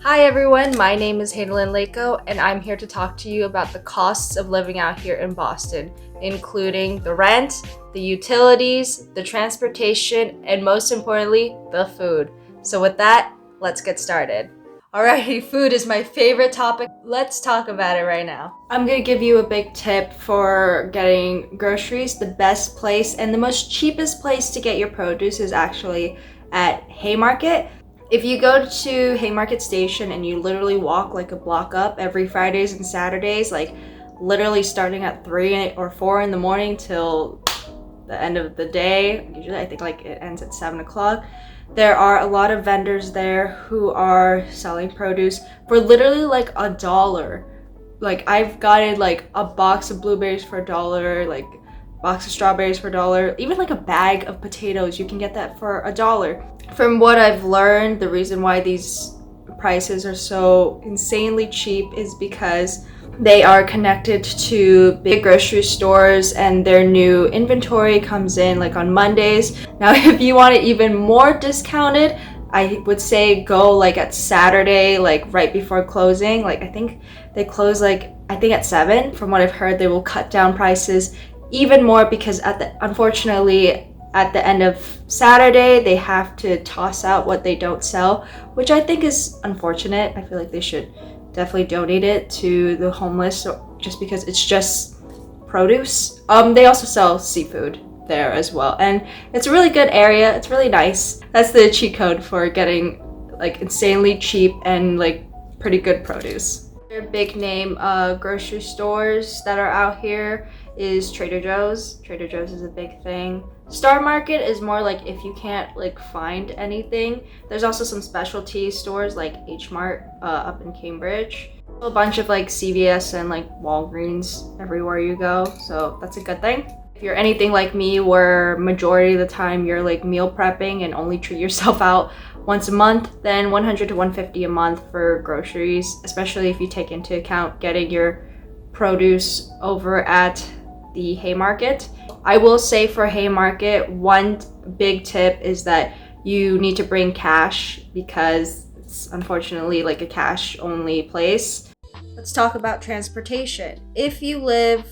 Hi everyone, my name is Hadelyn Lako, and I'm here to talk to you about the costs of living out here in Boston, including the rent, the utilities, the transportation, and most importantly, the food. So with that, let's get started. Alrighty, food is my favorite topic. Let's talk about it right now. I'm gonna give you a big tip for getting groceries. The best place and the most cheapest place to get your produce is actually at Haymarket. If you go to Haymarket Station and you literally walk like a block up every Fridays and Saturdays, like literally starting at 3 or 4 in the morning till the end of the day, usually I think like it ends at 7 o'clock, there are a lot of vendors there who are selling produce for literally like $1. Like I've gotten like a box of blueberries for $1, like box of strawberries for $1, even like a bag of potatoes, you can get that for $1. From what I've learned, the reason why these prices are so insanely cheap is because they are connected to big grocery stores and their new inventory comes in like on Mondays. Now, if you want it even more discounted, I would say go like at Saturday, like right before closing. Like I think they close like, I think at 7. From what I've heard, they will cut down prices even more because unfortunately, at the end of Saturday, they have to toss out what they don't sell, which I think is unfortunate. I feel like they should definitely donate it to the homeless just because it's just produce. They also sell seafood there as well. And it's a really good area. It's really nice. That's the cheat code for getting like insanely cheap and like pretty good produce. Their big name grocery stores that are out here is Trader Joe's. Trader Joe's is a big thing. Star Market is more like if you can't like find anything. There's also some specialty stores like H Mart up in Cambridge. A bunch of like CVS and like Walgreens everywhere you go, so that's a good thing. If you're anything like me where majority of the time you're like meal prepping and only treat yourself out once a month, then $100 to $150 a month for groceries, especially if you take into account getting your produce over at the Haymarket. I will say for Haymarket, one big tip is that you need to bring cash because it's unfortunately like a cash only place. Let's talk about transportation. If you live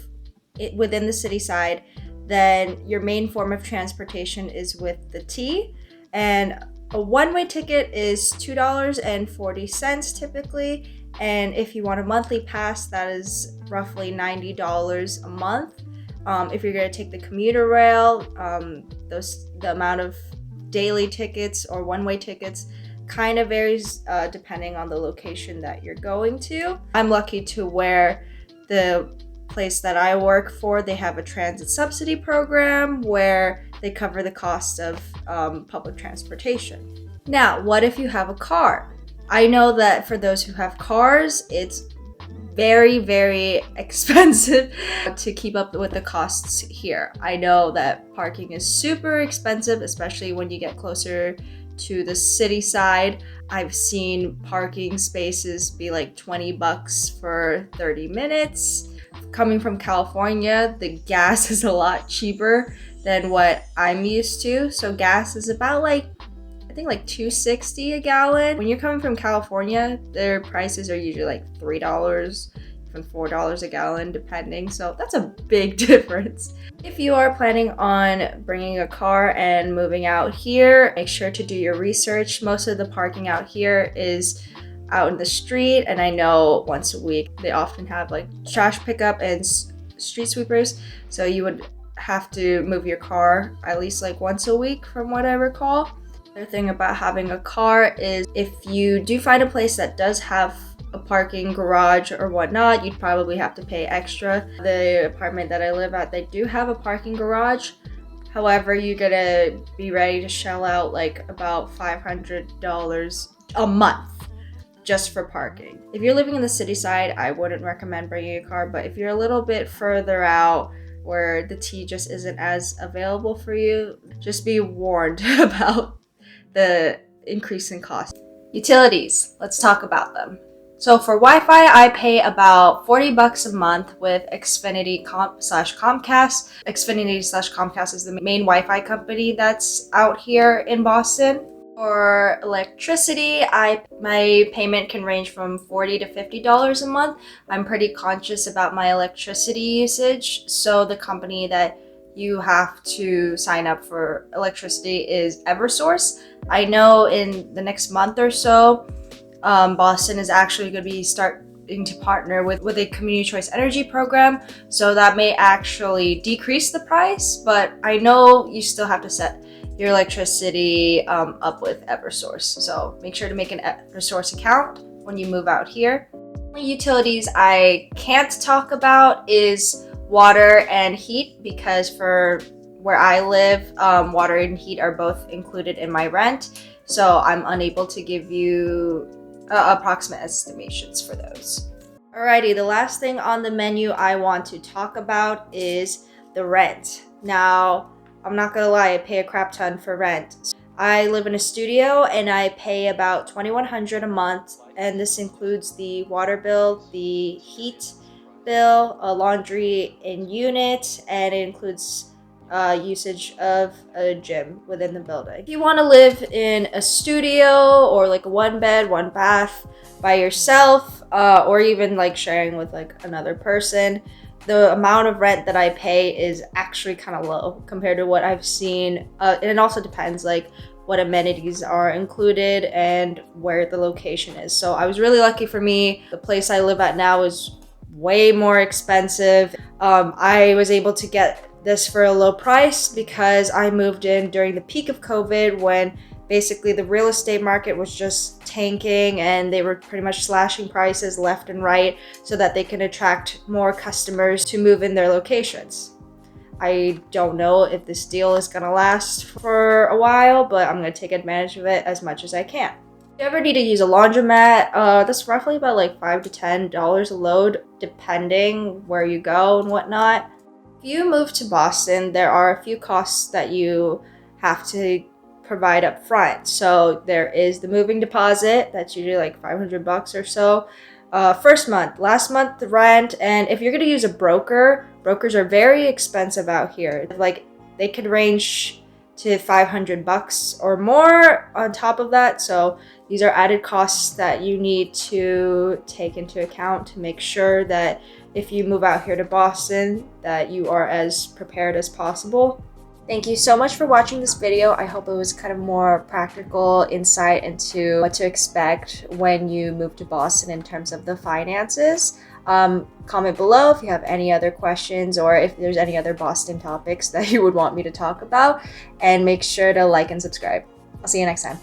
within the city side, then your main form of transportation is with the T, and a one-way ticket is $2.40 typically, and if you want a monthly pass, that is roughly $90 a month. If you're going to take the commuter rail, the amount of daily tickets or one-way tickets kind of varies depending on the location that you're going to. I'm lucky to where the place that I work for, they have a transit subsidy program where they cover the cost of public transportation. Now, what if you have a car? I know that for those who have cars, it's very, very expensive to keep up with the costs here. I know that parking is super expensive, especially when you get closer to the city side. I've seen parking spaces be like $20 for 30 minutes. Coming from California, the gas is a lot cheaper than what I'm used to. So gas is about like, I think like $2.60 a gallon. When you're coming from California, their prices are usually like $3, even $4 a gallon, depending. So that's a big difference. If you are planning on bringing a car and moving out here, make sure to do your research. Most of the parking out here is out in the street, and I know once a week they often have like trash pickup and street sweepers. So you would have to move your car at least like once a week from what I recall. The thing about having a car is if you do find a place that does have a parking garage or whatnot, you'd probably have to pay extra. The apartment that I live at, they do have a parking garage. However, you're gonna be ready to shell out like about $500 a month just for parking. If you're living in the city side, I wouldn't recommend bringing a car, but if you're a little bit further out where the tea just isn't as available for you, just be warned about the increase in cost. Utilities, let's talk about them. So for Wi-Fi, I pay about $40 a month with Xfinity Comcast. Xfinity/Comcast is the main Wi-Fi company that's out here in Boston. For electricity, my payment can range from $40 to $50 a month. I'm pretty conscious about my electricity usage, so the company that you have to sign up for electricity is Eversource. I know in the next month or so, Boston is actually going to be starting to partner with a community choice energy program, so that may actually decrease the price, but I know you still have to set your electricity up with Eversource, so make sure to make an Eversource account when you move out here. The only utilities I can't talk about is water and heat, because for where I live, water and heat are both included in my rent, so I'm unable to give you approximate estimations for those. Alrighty, the last thing on the menu I want to talk about is the rent. Now, I'm not gonna lie, I pay a crap ton for rent. I live in a studio and I pay about $2,100 a month, and this includes the water bill, the heat bill, a laundry in unit, and it includes usage of a gym within the building. If you want to live in a studio or like a 1-bed, 1-bath by yourself, or even like sharing with like another person, the amount of rent that I pay is actually kind of low compared to what I've seen. And it also depends like what amenities are included and where the location is. So I was really lucky for me. The place I live at now is way more expensive. I was able to get this for a low price because I moved in during the peak of COVID, when basically the real estate market was just tanking and they were pretty much slashing prices left and right so that they can attract more customers to move in their locations. I don't know if this deal is gonna last for a while, but I'm gonna take advantage of it as much as I can. If you ever need to use a laundromat, that's roughly about like $5 to $10 a load, depending where you go and whatnot. If you move to Boston, there are a few costs that you have to provide up front. So there is the moving deposit, that's usually like $500 or so. First month, last month, the rent, and if you're gonna use a broker, brokers are very expensive out here. Like they could range to $500 or more on top of that. So these are added costs that you need to take into account to make sure that if you move out here to Boston, that you are as prepared as possible. Thank you so much for watching this video. I hope it was kind of more practical insight into what to expect when you move to Boston in terms of the finances. Comment below if you have any other questions or if there's any other Boston topics that you would want me to talk about, and make sure to like and subscribe. I'll see you next time.